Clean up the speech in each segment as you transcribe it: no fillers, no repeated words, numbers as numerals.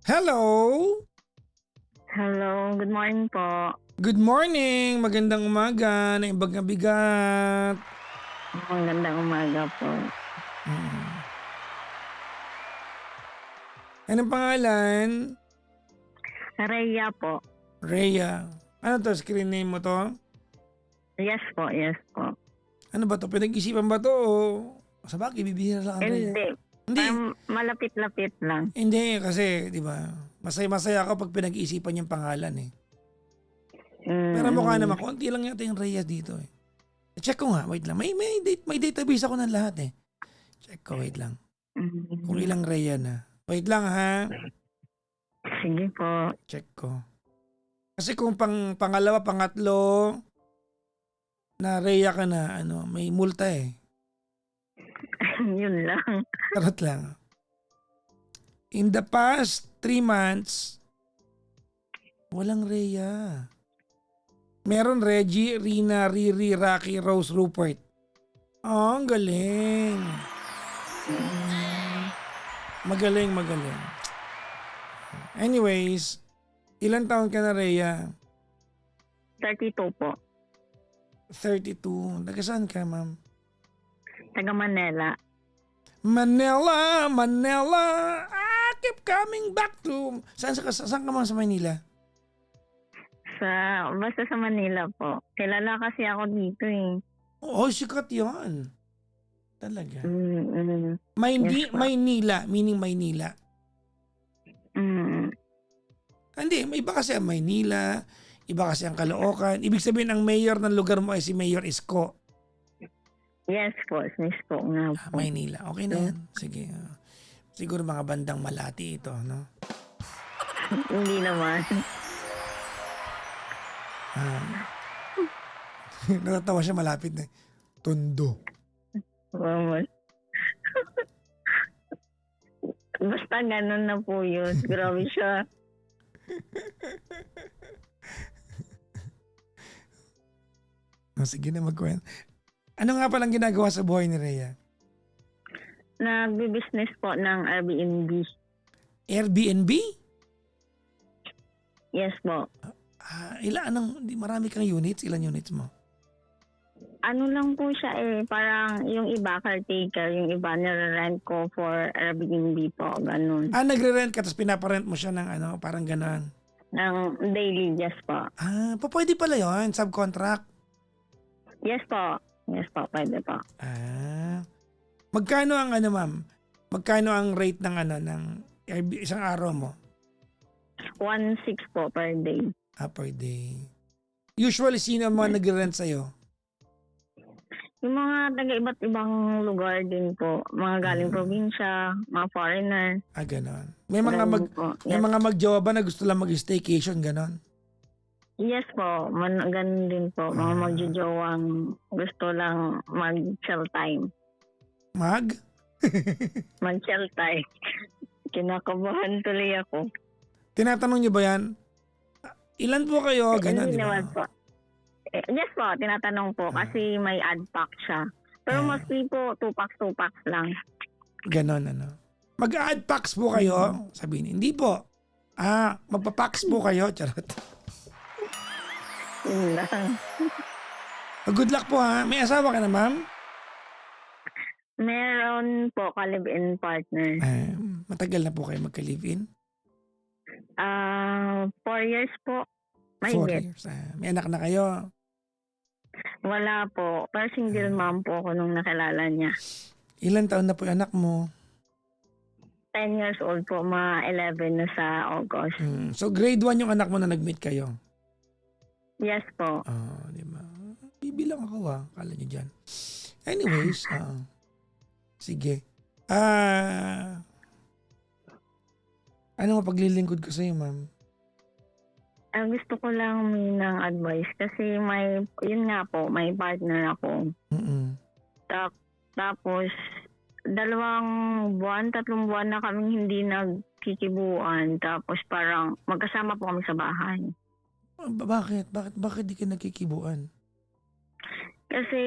Hello! Hello, good morning po. Good morning! Magandang umaga na imbag na bigat. Magandang umaga po. Anong pangalan? Rhea po. Rhea. Ano to? Screen name mo to? Yes po, yes po. Ano ba to? Pinag-isipan ba to o sa bagay, bibihira lang ang Rhea? Hindi, Hindi. malapit-lapit lang. Hindi kasi, di ba? Masaya-masaya ako pag pinag-isipan yung pangalan eh. Pero mukha naman, konti lang yata yung Rhea dito eh. Check ko nga, wait lang. May database ako ng lahat eh. Check ko, wait lang. Kung ilang Rhea na. Wait lang ha. Sige po. Check ko. Kasi kung pangalawa, pangatlo, na Rhea ka na, may multa eh. Yun lang. Tarot lang. In the past 3 months, walang Rhea. Meron Reggie, Rina, Riri, Rocky, Rose, Rupert. Oh, ang galing. Magaling. Anyways, ilang taon ka na, Rhea? 32 po. 32. Taga saan ka, ma'am? Taga Manila. Manila. I keep coming back to... Saan ka man sa Manila? Basta sa Manila po. Kilala kasi ako dito eh. Oo, sikat yan. Talaga. Yes po. Maynila, meaning Maynila. Mm. Hindi, iba kasi ang Maynila, iba kasi ang Caloocan. Ibig sabihin, ang mayor ng lugar mo ay si Mayor Isko. Yes po, Miss po nga po. Maynila, okay na yan. Sige. Siguro mga bandang Malati ito, no? Hindi naman. Natatawa siya, malapit na. Tondo. Vamos. Basta ganun na po yun. Grabe siya. Sige na, magkwento. Ano nga palang ginagawa sa buhay ni Rhea? Nagbi-business po ng Airbnb. Airbnb? Yes po. Marami kang units? Ilan units mo? Ano lang po siya parang yung iba caretaker, yung iba nire-rent ko for Airbnb po, ganun. Nagre-rent ka tapos pinaparent mo siya ng parang gano'n. Ng daily, yes po. Pwede pala yun, subcontract. Yes po. Yes po, pwede po. Magkano ang ma'am? Magkano ang rate ng isang araw mo? 1.6 po per day. Per day. Usually, sino ang mga nagre-rent sa'yo? Yung mga taga iba't ibang lugar din po. Mga galing probinsya, mga foreigner. Ganon. May mga magjowa ba na gusto lang mag-staycation, ganon? Yes po, ganun din po. Mga magjojowang gusto lang mag-chill time. Mag-chill time. Kinakabahan tuloy ako. Tinatanong niyo ba yan? Ilan po kayo? Ganon, Hindi di ba? naman po. Yes po, tinatanong po kasi may ad pack siya. Pero mostly po, 2 packs lang. Ganon, Mag-add packs po kayo? Sabihin, hindi po. Magpa-packs po kayo? Charot. Yun lang. Good luck po ha. May asawa ka na, ma'am? Meron po ka-live-in partner. Matagal na po kayo magka-live-in? 4 years po. 4 years. May anak na kayo? Wala po. Pero single mom po ako nung nakilala niya. Ilan taon na po yung anak mo? 10 years old po. Mga 11 na sa August. So grade 1 yung anak mo na nag-meet kayo? Yes po. Di ba? Bibilang ako Kala niyo dyan. Anyways, sige. Ano mapaglilingkod ko sa'yo, ma'am? Gusto ko lang ng advice kasi yun nga po, may partner ako. Tapos, 2 buwan, 3 buwan na kaming hindi nagkikibuan. Tapos parang magkasama po kami sa bahay. Bakit di ka nagkikibuan? Kasi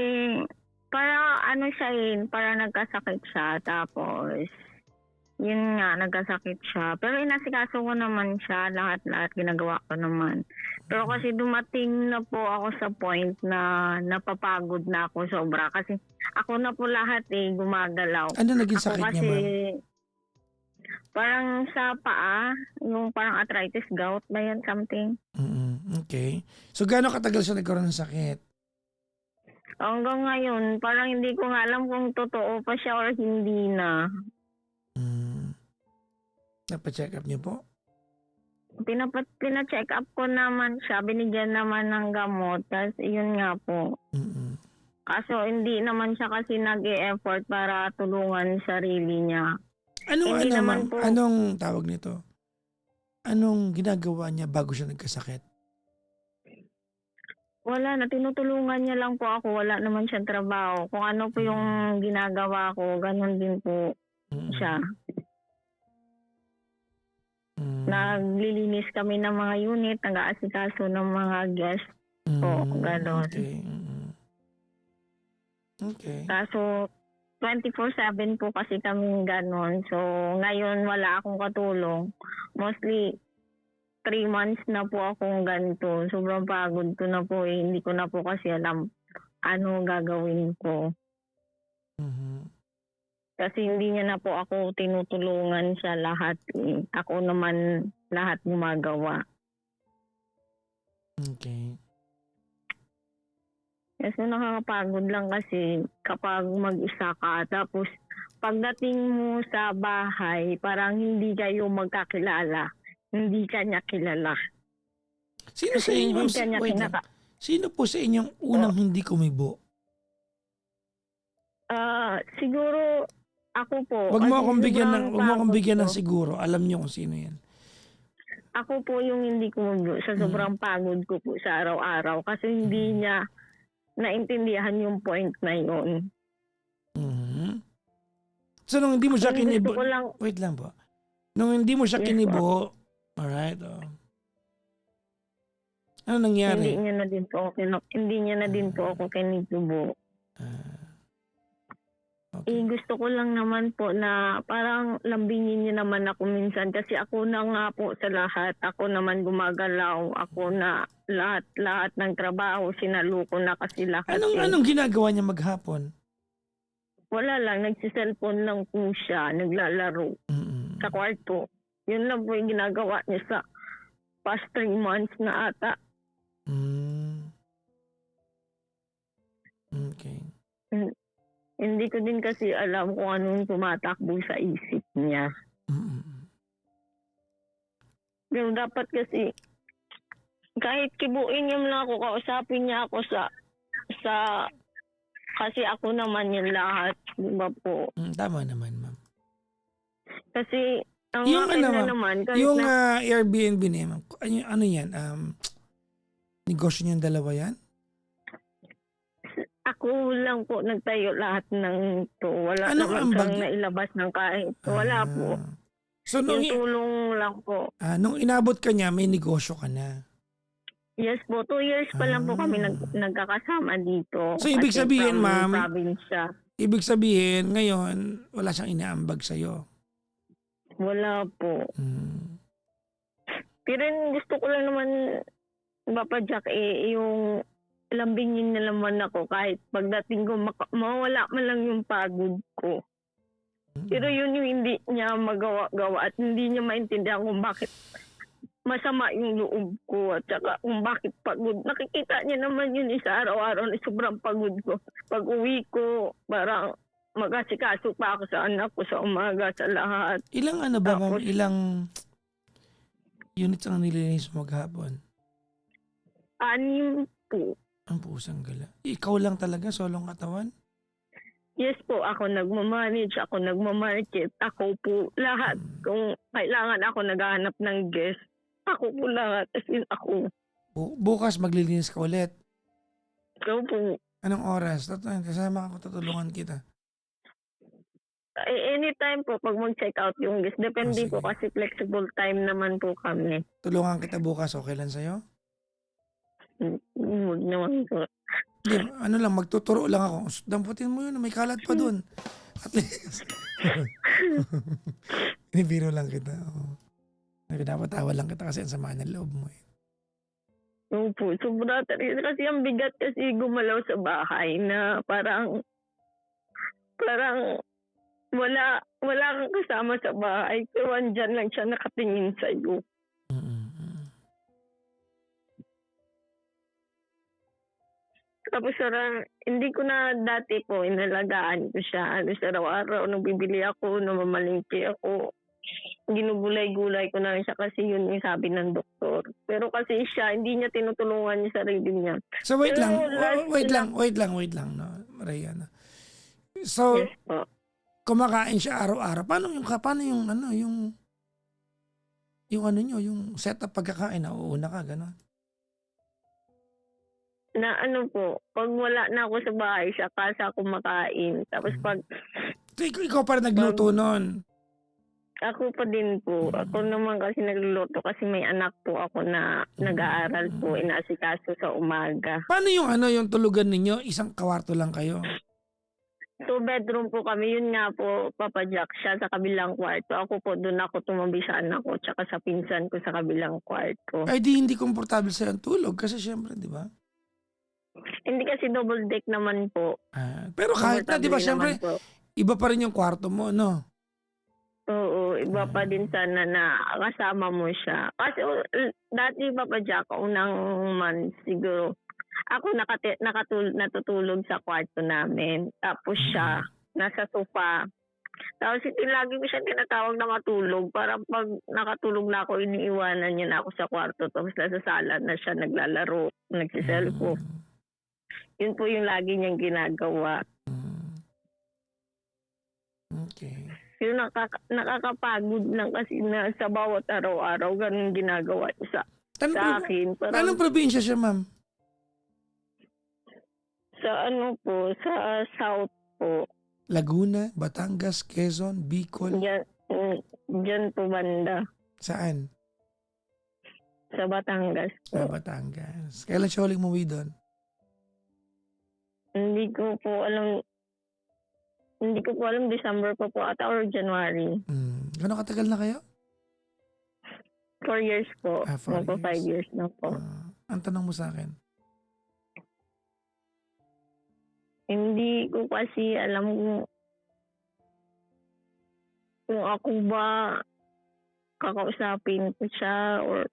para ano siya para nagkasakit siya. Tapos Yun nga, nagkasakit siya. Pero inasikaso ko naman siya, lahat-lahat ginagawa ko naman. Pero kasi dumating na po ako sa point na napapagod na ako sobra. Kasi ako na po lahat gumagalaw. Ano naging Ako sakit niya, kasi ma'am? parang sa paa, yung parang arthritis gout ba yan, something. Okay. So, gaano katagal siya nagkaroon ng sakit? Hanggang ngayon, parang hindi ko nga alam kung totoo pa siya or hindi na. Napacheck up niyo po? Pina-check up ko naman siya, binigyan naman ng gamot, tapos yun nga po. Kaso hindi naman siya kasi nag-e-effort para tulungan sarili niya. Anong Hindi ano, naman ma'am? po. Anong tawag nito? Anong ginagawa niya bago siya nagkasakit? Wala na, tinutulungan niya lang po ako. Wala naman siyang trabaho. Kung ano po yung ginagawa ko, ganun din po siya. Naglilinis kami ng mga unit, nag-aasikaso ng mga guests po, ganun. Okay. Okay. Kaso 24/7 po kasi kami ganun. So ngayon wala akong katulong. Mostly 3 months na po akong ganito. Sobrang pagod ko na po eh. Hindi ko na po kasi alam ano gagawin ko. Kasi hindi niya na po ako tinutulungan sa lahat eh. Ako naman lahat gumagawa. Okay. Kasi nakakapagod lang kasi kapag mag-isa ka. Tapos pagdating mo sa bahay, parang hindi kayo magkakilala. Hindi ka niya kilala. Sino sa inyo, Hindi ka niya wait lang. Sino po sa inyong unang hindi kumibo? Siguro ako po. Wag mo Kasi akong sobrang bigyan ng pagod ko. siguro. Alam niyo kung sino 'yan. Ako po yung hindi kumubo sa sobrang pagod ko po sa araw-araw. Kasi hindi niya naintindihan yung point na yun. So nung hindi mo siya Ang kinibo, gusto ko lang, wait lang po. Nung hindi mo siya Yes, kinibo, alright, ano nangyari? hindi niya na din po ako kinikibo. Okay. Gusto ko lang naman po na parang lambingin niya naman ako minsan kasi ako na nga po sa lahat. Ako naman gumagalaw. Ako na lahat ng trabaho sinaluko na kasi lahat. Anong ginagawa niya maghapon? Wala lang, nagsiselfone lang po siya, naglalaro sa kwarto. Yun lang po yung ginagawa niya sa past 3 months na ata. Okay. Hindi ko din kasi alam kung anong tumatakbo sa isip niya. Pero dapat kasi, kahit kibuin niya lang ako, kausapin niya ako sa kasi ako naman yung lahat, di ba po? Tama naman, ma'am. Kasi, ang Yung akin ano, na ma'am, naman, kahit yung na, Airbnb niya, ma'am, ano yan? Negosyo niyong dalawa yan? ako lang po nagtayo lahat ng to. Wala Anong naman ambag? siyang nailabas ng kahit. Wala po. So, Yung tulong lang po. nung inabot ka niya, may negosyo ka na. Yes po, 2 years pa lang po kami nagkakasama dito. So, ibig Kasi sabihin, from ma'am, province siya. ibig sabihin, ngayon, wala siyang inaambag sa'yo. Wala po. Pero gusto ko lang naman, Papa Jack, yung lambingin na naman ako kahit pagdating ko mawala man lang yung pagod ko. Pero yun yung hindi niya magawa-gawa at hindi niya maintindihan kung bakit masama yung loob ko at saka kung bakit pagod. Nakikita niya naman yun sa araw-araw na sobrang pagod ko. Pag uwi ko, parang mag-asikaso pa ako sa anak ko sa umaga, sa lahat. Ilang ano ba, ma'am? Ilang units ang nililinis mo maghapon? 6 po. Ang pusang gala. Ikaw lang talaga, solong katawan? Yes po, ako nagmamanage, ako nagmamarket, ako po lahat. Kung kailangan ako naghahanap ng guest, ako po lahat, as in ako. Bukas maglilinis ka ulit. So po, Anong oras? Kasama ako, tutulungan kita. anytime po pag mag-check out yung guest, depende po sige. kasi flexible time naman po kami. Tulungan kita bukas, okay lang sa'yo? Huwag naman po. Hindi, ano lang, magtuturo lang ako. Damputin mo yun, may kalat pa dun. At least. Inibiro lang kita. Oo. Pinapatawa lang kita kasi ang sama ng loob mo eh. Opo, sobra talaga. Kasi ang bigat kasi gumalaw sa bahay na parang wala kang kasama sa bahay. Pero andyan lang siya nakatingin sa'yo. Tapos hindi ko na dati po, inalagaan ko siya. Araw-araw, nung bibili ako, namamalingki ako. Ginugulay-gulay ko na rin siya kasi yun yung sabi ng doktor. Pero kasi siya, hindi niya tinutulungan yung sarili niya. So wait Pero lang, wait lang, no, Maria. No? So, Yes po. kumakain siya araw-araw. Paano yung ano nyo, yung setup pagkakain, nauuna ka, gano'n? Na ano po, pag wala na ako sa bahay, siya kasa ako makain. Tapos pag So, ikaw pa rin nagluto nun. ako pa din po, ako naman kasi nagluluto kasi may anak po ako na nag-aaral po, inasikaso sa umaga. Paano yung tulugan ninyo? Isang kwarto lang kayo? 2 bedroom po kami, yun nga po, Papa Jack, siya sa kabilang kwarto. Ako po, doon ako tumabi sa anak ko, tsaka sa pinsan ko sa kabilang kwarto. Ay di hindi komportable sa ang tulog kasi syempre, di ba? Hindi kasi double deck naman po. Pero kahit na, di ba, Komportable syempre, naman po. iba pa rin yung kwarto mo, no? Oo, iba pa din sana na kasama mo siya. Kasi dati Papa Jack, unang month siguro, ako natutulog sa kwarto namin. Tapos siya, nasa sofa. Tapos lagi ko siya tinatawag na matulog. Para pag nakatulog na ako, iniiwanan niya na ako sa kwarto. Tapos nasa sala na siya naglalaro, nagsiselfone. Yun po yung lagi niyang ginagawa. Okay. Yung nakakapagod lang kasi na sa bawat araw-araw, ganun ginagawa niya sa akin. Anong probinsya siya, ma'am? Sa ano po, sa South po. Laguna, Batangas, Quezon, Bicol? Diyan po banda. Saan? Sa Batangas po. Sa Batangas. Kailan siya huling umuwi doon? Hindi ko po alam, December pa po ata or January. Gano'ng katagal na kayo? 4 years po. 4 5 years na po. Ang tanong mo sa akin? Hindi ko kasi alam kung ako ba kakausapin ko siya or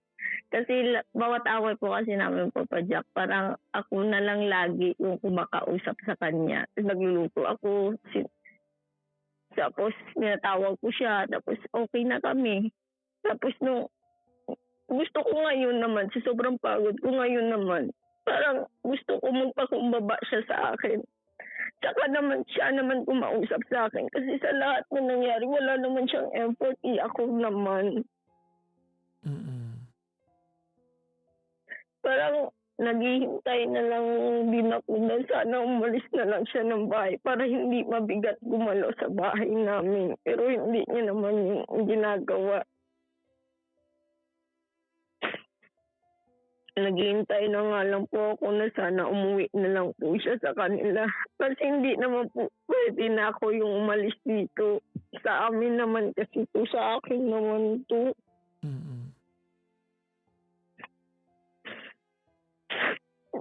kasi bawat away po kasi namin po pa Jack, parang ako na lang lagi yung kumakausap sa kanya. Nagluluto ako, tapos ninatawag ko siya, tapos okay na kami. Tapos gusto ko ngayon naman, sa sobrang pagod ko ngayon naman, parang gusto ko magpakumbaba siya sa akin. Tsaka naman siya naman kumausap sa akin kasi sa lahat na nangyari, wala naman siyang effort. Ako naman. Parang naghihintay na lang din ako na sana umalis na lang siya ng bahay para hindi mabigat gumalaw sa bahay namin. Pero hindi niya naman yung ginagawa. Naghihintay na nga lang po ako na sana umuwi na lang po siya sa kanila. Kasi hindi naman po pwede na ako yung umalis dito. Sa amin naman kasi po, sa akin naman to.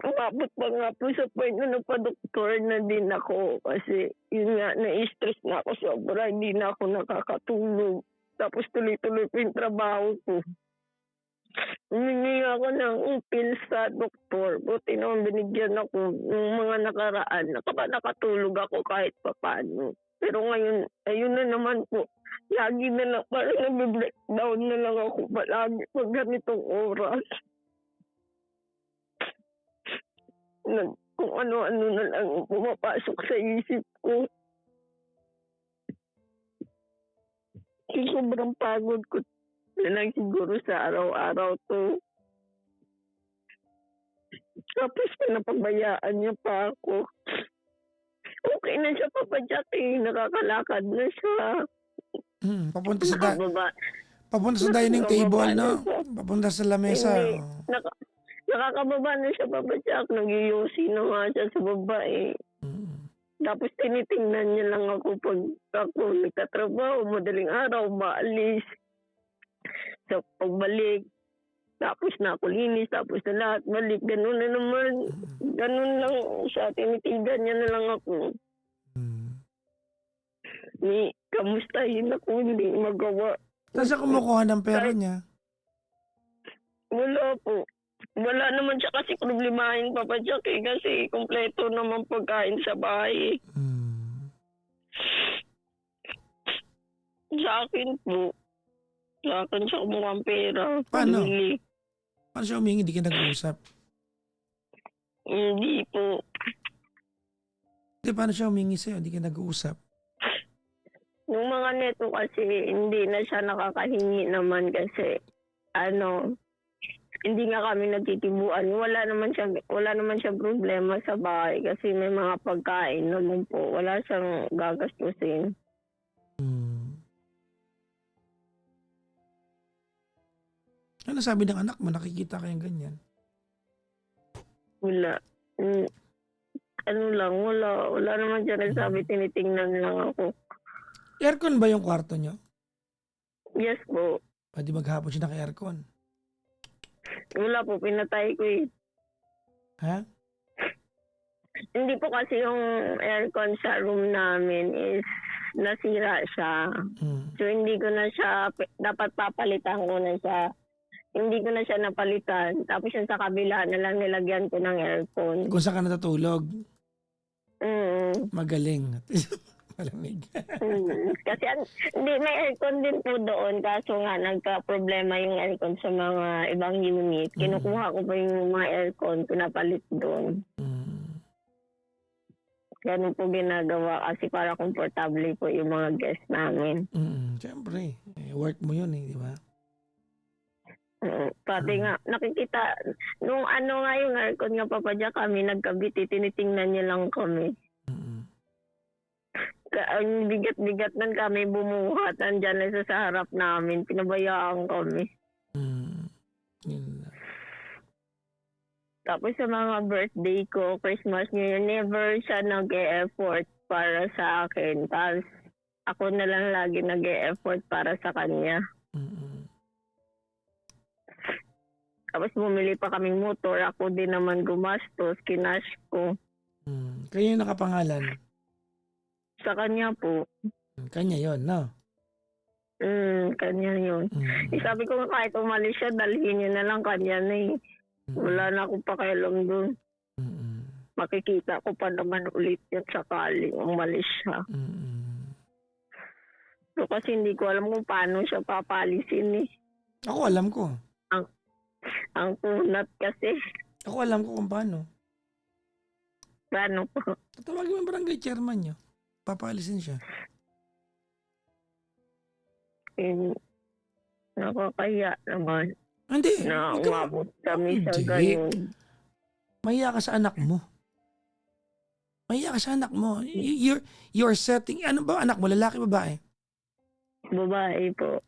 Umabot pa nga po sa point na nagpa-doktor na din ako. Kasi yun nga, na-stress na ako sobra. Hindi na ako nakakatulog. Tapos tuloy-tuloy po yung trabaho ko. Humingi ako ng pills sa doktor. Buti naman binigyan ako ng mga nakaraan. Nakatulog ako kahit papaano. Pero ngayon, ayun na naman po. Lagi na lang, parang nag-breakdown na lang ako palagi pag ganitong oras. Kung ano-ano na lang pumapasok sa isip ko. Sobrang pagod ko na lang siguro sa araw-araw to. Tapos napabayaan niya pa ako. Okay na siya, Papa Jack, nakakalakad na siya. Papunta sa dining table, no? Papunta sa lamesa. Nakakababa na siya, Papa Jack. Nag-iusi na nga siya sa baba eh. Tapos tinitingnan niya lang ako pag ako nagtatrabaho, madaling araw, maalis. So, pagbalik, tapos na ako linis, tapos na lahat, balik, ganun na naman. Ganun lang siya, tinitigan niya na lang ako. Ni, kamustahin ako, hindi magawa. Saan siya kumukuha ng pera niya? Wala po. Wala naman siya kasi problemahin, Papa Jack, kasi kompleto naman pagkain sa bahay. Sa akin po. Sa akin siya kumuha ang pera. Paano? Pabili. Paano siya humingi? Hindi ka nag-uusap? Hindi po. Hindi, paano siya humingi sa'yo? Hindi ka nag-uusap? Nung mga neto kasi, hindi na siya nakakahingi naman kasi, hindi nga kami nagtitibuan. Wala naman siya problema sa bahay kasi may mga pagkain naman po. Wala siyang gagastusin. Ano sabi ng anak mo? Nakikita kayong ganyan? Wala. Wala naman siya nagsabi, tinitingnan lang ako. Aircon ba yung kwarto niyo? Yes po. Pwede maghapon siya naka-aircon. Wala po, pinatay ko eh. Ha? Hindi po kasi yung aircon sa room namin is nasira siya. So hindi ko na siya, dapat papalitan ko na siya. Hindi ko na siya napalitan. Tapos yung sa kabila na lang nilagyan ko ng aircon. Kung saan ka natutulog? Magaling. Malamig. Kasi hindi, may aircon din po doon. Kaso nga, nagka-problema yung aircon sa mga ibang unit. Kinukuha ko pa yung mga aircon, pinapalit doon. Ganun po ginagawa kasi para komportable po yung mga guests namin. Siyempre. Work mo yun eh, di ba? Pati nga, nakikita, nung nga yung aircon nga papadya kami, nagkabit, tinitingnan niya lang kami. Ang bigat-bigat nun kami bumuhat, andyan na sa harap namin, pinabayaan kami. Tapos sa mga birthday ko, Christmas, New Year, never siya nag-e-effort para sa akin. Tapos ako na lang lagi nag-e-effort para sa kanya. Tapos bumili pa kaming motor, ako din naman gumastos, kinash ko. Kaya yung nakapangalan? Sa kanya po. Kanya yon, no? Kanya yun. Sabi ko nga kahit umalis siya, dalhin niya na lang kanya na eh. Wala na akong pakialam doon. Makikita ko pa naman ulit yan sakaling umalis siya. So kasi hindi ko alam kung paano siya papalisin eh. Ako alam ko. Ang kunat kasi. Ako alam ko kung paano. Paano po? Tatawagin mo yung barangay chairman nyo. Papalisin siya. Nakakaya naman. Hindi. Na umabot kami sa ganyan. Mahiya ka sa anak mo. Mahiya ka sa anak mo. You're setting, ano ba anak mo? Lalaki, babae? Babae po.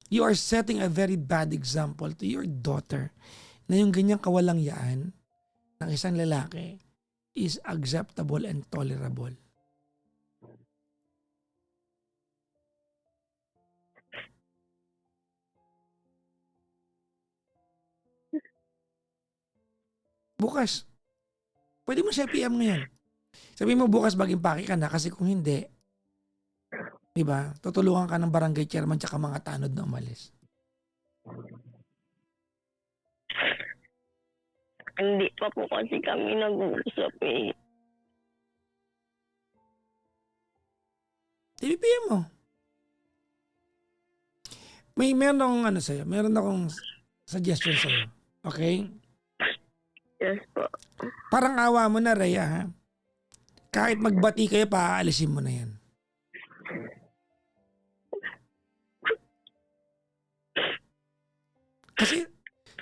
You are setting a very bad example to your daughter na yung ganyang kawalang yaan ng isang lalaki is acceptable and tolerable. Bukas. Pwede mo siya PM ngayon. Sabihin mo bukas mag-impake ka na kasi kung hindi, diba, tutulungan ka ng barangay chairman tsaka mga tanod na umalis. Hindi pa po kasi kami nag-uusap eh. PM mo. Meron akong sa'yo. Meron akong suggestion sa'yo. Okay? Yes po. Parang awa mo na, Rhea, ha? Kahit magbati kayo, paaalisin mo na yan. Kasi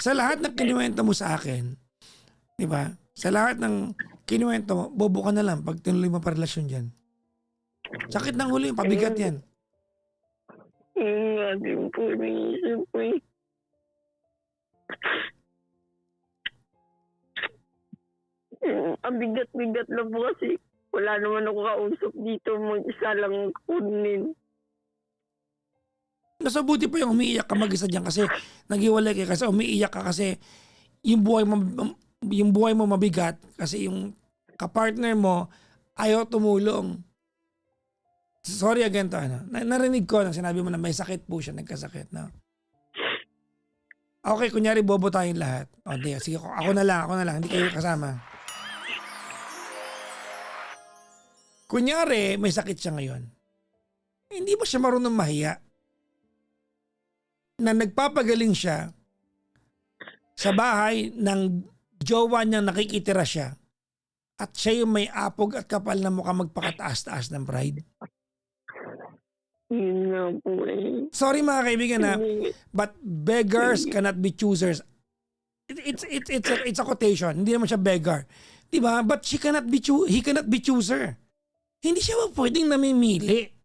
sa lahat ng kinuwento mo sa akin, di ba? Sa lahat ng kinuwento mo, bobo ka na lang pag tinuloy mo pa relasyon dyan. Sakit ng huli, pabigat yan. Hindi po naisip ko eh. Ang bigat-bigat na po kasi. wala naman ako kausap dito. Mag-isa lang kunin. Nasa buti pa yung umiiyak ka mag-isa dyan kasi naghiwalay ka kasi umiiyak ka kasi yung buhay mo mabigat kasi yung kapartner mo ayaw tumulong. Sorry again to ano. Narinig ko nang sinabi mo na may sakit po siya, nagkasakit na. Okay, kunyari bobo tayong lahat. O di, sige ako na lang, hindi kayo kasama. Kunyari may sakit siya ngayon. Hindi ba siya marunong mahiya? Na nagpapagaling siya sa bahay ng jowa niyang nakikitira siya at siya yung may apog at kapal na mukha magpakataas-taas ng pride. Yun nga po eh. Sorry mga kaibigan ha, but beggars cannot be choosers. It's a quotation, hindi naman siya beggar. Diba? But he cannot be chooser. Hindi siya ba pwedeng namimili?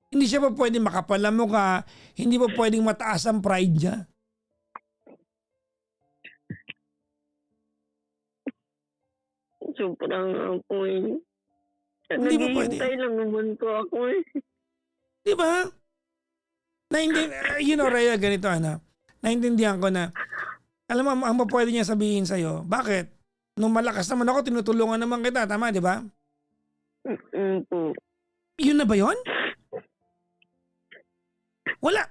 Hindi siya pa pwedeng makapal ang mukha, hindi pa pwedeng mataas ang pride niya. Sobrang ako eh. Hindi ba pwede? Naghihintay lang naman po ako eh. Di ba? You know, Rhea, ganito ano, naintindihan ko na, alam mo, ang pwede niya sabihin sa'yo, bakit? Nung malakas naman ako, tinutulungan naman kita, tama, di ba? Po. Yun na ba yun? Wala,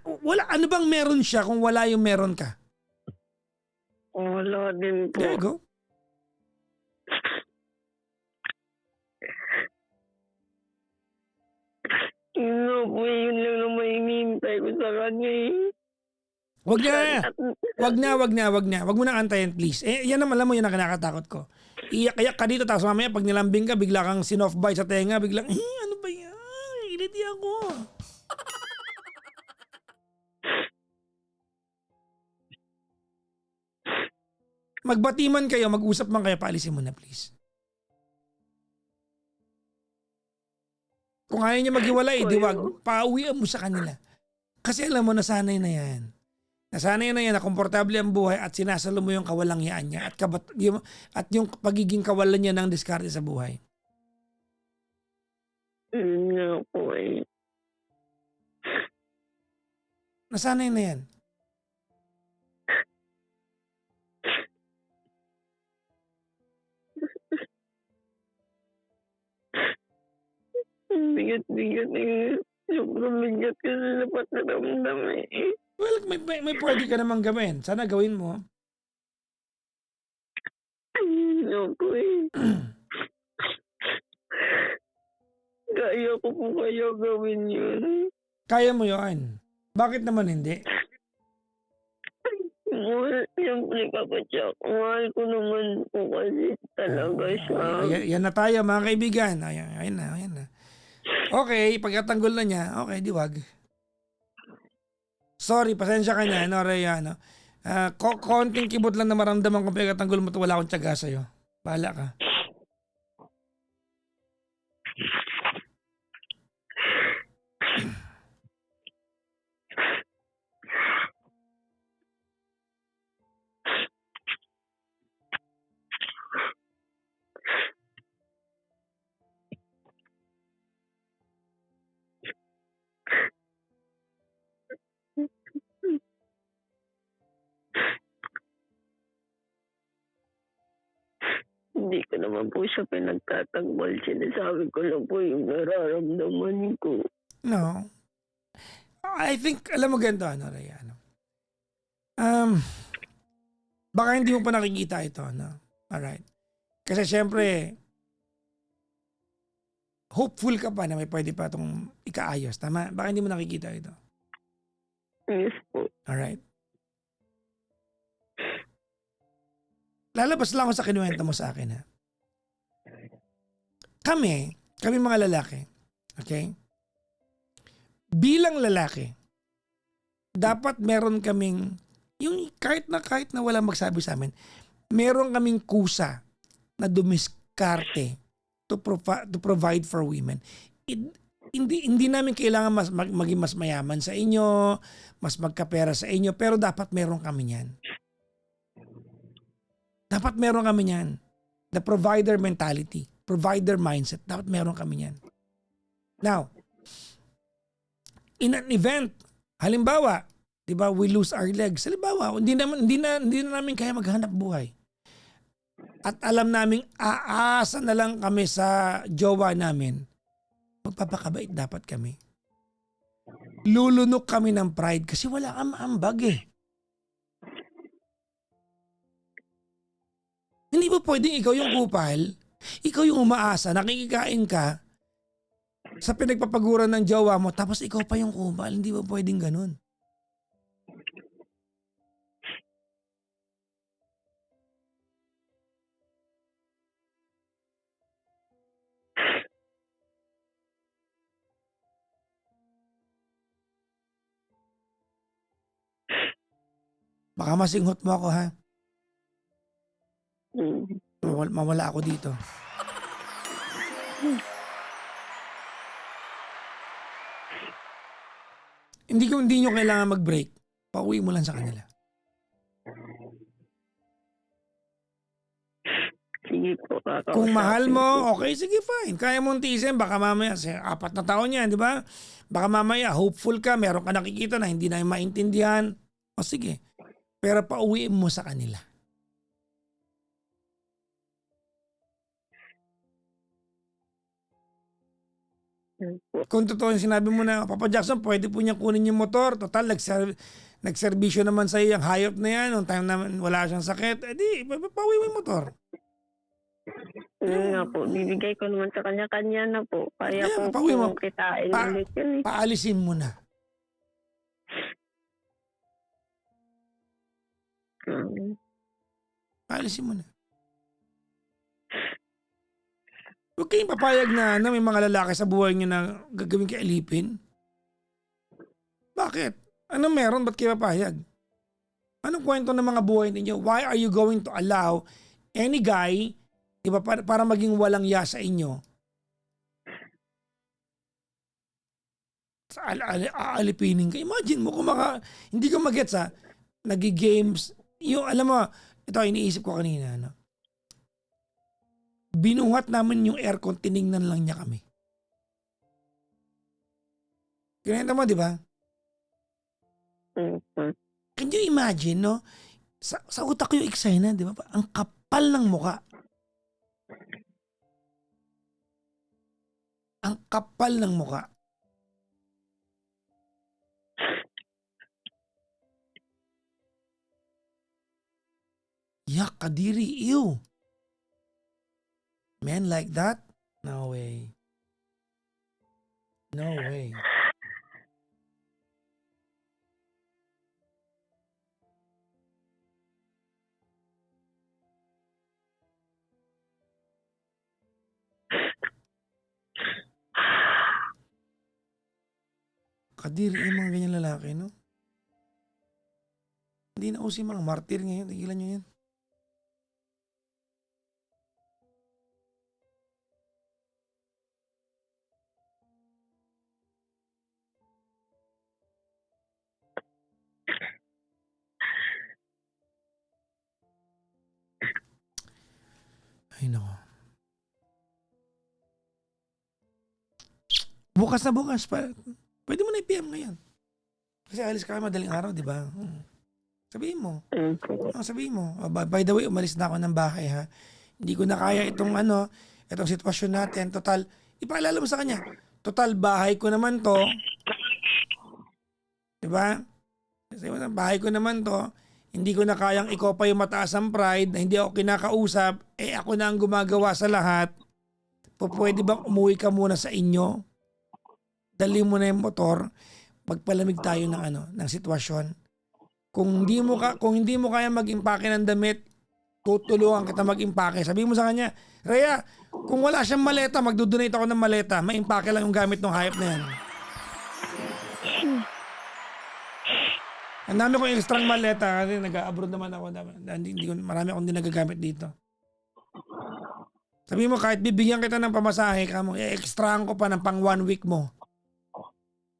ano bang meron siya kung wala yung meron ka? Wala din po. There you go. Yun lang naman hinihintay ko sa kanya eh. Wag na. Wag mo na antayin, please. Yan naman, alam mo, yan ang kinakatakot ko. Iyak-iyak ka dito, tapos mamaya pag nilambing ka, bigla kang sinoff-bite sa tenga, biglang, ano ba yan? Iliti ako. Magbati man kayo, mag-usap man kayo, paalisin mo na, please. Kung ayaw niya maghiwalay, di wag, pauwian mo sa kanila. Kasi alam mo, nasanay na yan. Nasanay na yan na komportable ang buhay at sinasalo mo yung kawalangyaan niya at yung pagiging kawalan niya ng diskarte sa buhay. Nga po eh. Nasanay na yan. Bigat-bigat eh. Sobrang bigat kasi sa pakiramdam eh. Well, may pwede ka namang gawin. Sana gawin mo. Ano po eh. Kaya ko po kaya gawin yun. Kaya mo yun. Bakit naman hindi? Siyempre kapatyak. Mahal ko naman po kasi talaga siya. Yan na tayo mga kaibigan. Ayan na. Okay, pagkatanggol na niya, okay, di wag. Sorry, pasensya ka niya, no, Rhea, no? Konting kibot lang na maramdaman kung pagkatanggol mo ito, wala akong tiyaga sa'yo. Bahala ka. Hindi ko naman po siya pinagtatanggol. Sinasabi ko lang po yung nararamdaman ko. No. I think, alam mo ganito, ano, Rhea, ano? Baka hindi mo pa nakikita ito, no? Alright. Kasi syempre, hopeful ka pa na may pwede pa itong ikaayos, tama? Baka hindi mo nakikita ito. Yes po. Alright. Lalabas lang ako sa kinuwento mo sa akin, ha? Kami mga lalaki, okay? Bilang lalaki, dapat meron kaming, yung kahit na wala magsabi sa amin, meron kaming kusa na dumiskarte to provide for women. Hindi namin kailangan maging mas mayaman sa inyo, mas magkapera sa inyo, pero dapat meron kami yan. Dapat meron kami yan. The provider mentality. provider mindset. Dapat meron kami yan. Now, in an event, halimbawa, 'di ba, we lose our legs. Halimbawa, hindi na namin kaya maghanap buhay. At alam naming aasa na lang kami sa jowa namin. Magpapakabait dapat kami. Lulunok kami ng pride kasi wala kang ambag eh. Hindi ba pwedeng ikaw yung kupal, ikaw yung umaasa, nakikikain ka sa pinagpapaguran ng jowa mo, tapos ikaw pa yung kupal? Hindi ba pwedeng ganun? Baka masinghot mo ako ha. Mm. Mawala ako dito. Hindi nyo kailangan mag-break. Pauwi mo lang sa kanila. Sige po, Kung mahal kakausapin ko. mo, okay, sige fine. Kaya mong tiisin, baka mamaya, 4 na taon yan, di ba? Baka mamaya, hopeful ka, meron ka nakikita na hindi na maintindihan. O sige. Pero pauwiin mo sa kanila. Kung totoo yung sinabi mo na, Papa Jackson, pwede po niya kunin yung motor. Total, nagserbisyo naman sa iyo yung hayop na yan. Nung time na wala siyang sakit, edi, pauwi mo yung motor. Yun nga po, bibigay ko naman sa kanya-kanya na po. Kaya Yeah, po pauwi mo. kitain ulit yun eh. Paalisin mo na. Paalisin mo na. Huwag kayong papayag na may mga lalaki sa buhay niyo na gagawin kay alipin. Bakit? Ano meron? Ba't kayo papayag? Anong kwento ng mga buhay ninyo? Why are you going to allow any guy, diba, para maging walang ya sa inyo? Aalipinin ka. Imagine mo kung hindi ko magets ha, nagi-games. Yung, alam mo, ito iniisip ko kanina, no? Binuhat namin yung aircon, tinignan lang niya kami. Ganyan mo, di ba? Can you imagine, no? Sa utak ko yung eksena, di ba? Ang kapal ng muka. Ang kapal ng muka. Yak, kadiri, ew. Men like that? No way. No way. Kadiri yung mga ganyan lalaki, no? Hindi na uso yung mga martir ngayon. Tigilan nyo yan. Ay, nako. Bukas na bukas. Pwede mo na i-PM ngayon. Kasi alis ka madaling araw, di ba? Sabihin mo. Sabihin mo. By the way, umalis na ako ng bahay ha. Hindi ko na kaya itong sitwasyon natin. Total, ipaalala mo sa kanya. Total, bahay ko naman to. Di ba? Bahay ko naman to. Hindi ko na kayang ikaw pa yung mataas ang pride na hindi ako kinakausap. Ako na ang gumagawa sa lahat. Pwede bang umuwi ka muna sa inyo? Dali mo na yung motor. Magpalamig tayo ng sitwasyon. Kung hindi mo kaya mag-impake ng damit, tutulungan kita mag-impake. Sabi mo sa kanya, Rhea, kung wala siyang maleta, magdodonate ako ng maleta. Ma-impake lang yung gamit ng hayop na yan. Ang dami kong extrang maleta kasi nag-abroad naman ako. Marami akong hindi nagagamit dito. Sabi mo, kahit bibigyan kita ng pamasahe, extrahan ko pa ng pang 1 week mo.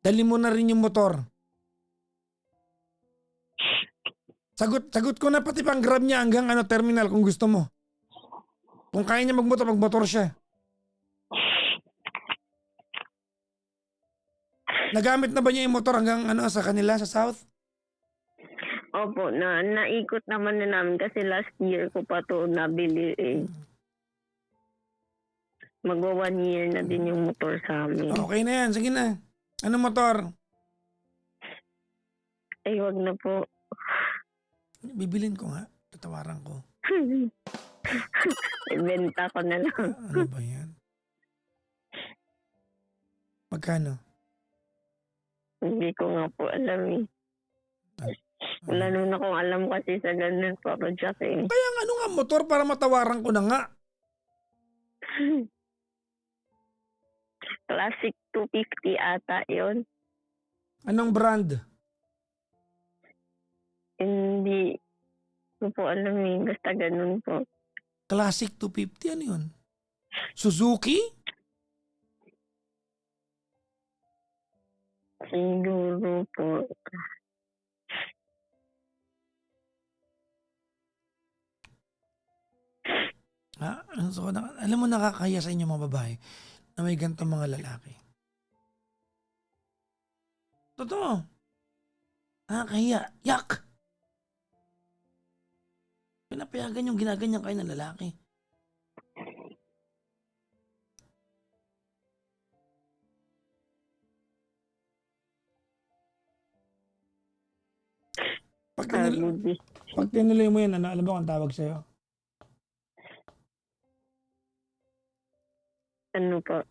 Dali mo na rin yung motor. Sagot ko na pati pang grab niya hanggang terminal kung gusto mo. Kung kaya niya magmotor siya. Nagamit na ba niya yung motor hanggang sa kanila sa South? Opo, naikot naman na namin kasi last year ko pa to nabili eh. Magwa 1 year na din yung motor sa amin. Okay na yan, sige na. Anong motor? Ay, wag na po. Bibilin ko nga. Tatawaran ko. Ibenta ko na lang. Ano ba yan? Magkano? Hindi ko nga po alam eh. Wala nun akong alam kasi sa ganun, Papa Jack eh. Kaya nga, ano nga motor para matawaran ko na nga? Classic 250 ata yon. Anong brand? Hindi ko po alam eh. Basta ganun po. Classic 250, ano yun? Suzuki? Siguro po. So, alam mo, nakakaya sa inyo mga babae na may ganitong mga lalaki. Totoo. Nakakahiya. Yak! Pinapayagan yung ginaganyan kayo ng lalaki. Pag tinuloy mo yan, alam mo kung tawag sa'yo? Ano po?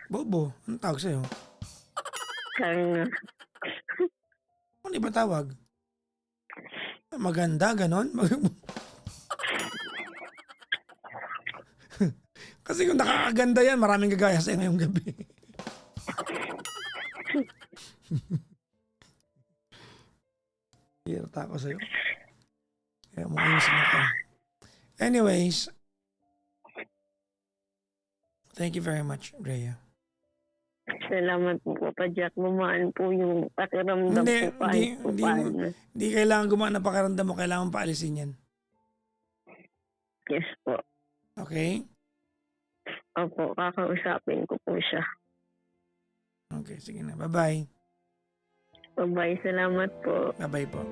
Bobo. Anong tawag sa'yo? Kaya Ano iba tawag? Maganda, ganon? Kasi kung nakakaganda yan, maraming gagaya sa'yo ngayong gabi. Hirata ako sa'yo. Kaya mo ayusin ako. Anyways, thank you very much, Rhea. salamat po, Papa Jack. Gumaan po yung pakiramdam ko kahit po paano. Hindi kailangan gumaan na pakiramdam mo, kailangan paalisin yan. Yes po. Okay? Opo, kakausapin ko po siya. Okay, sige na. Bye-bye. Bye-bye. Salamat po. Bye-bye po.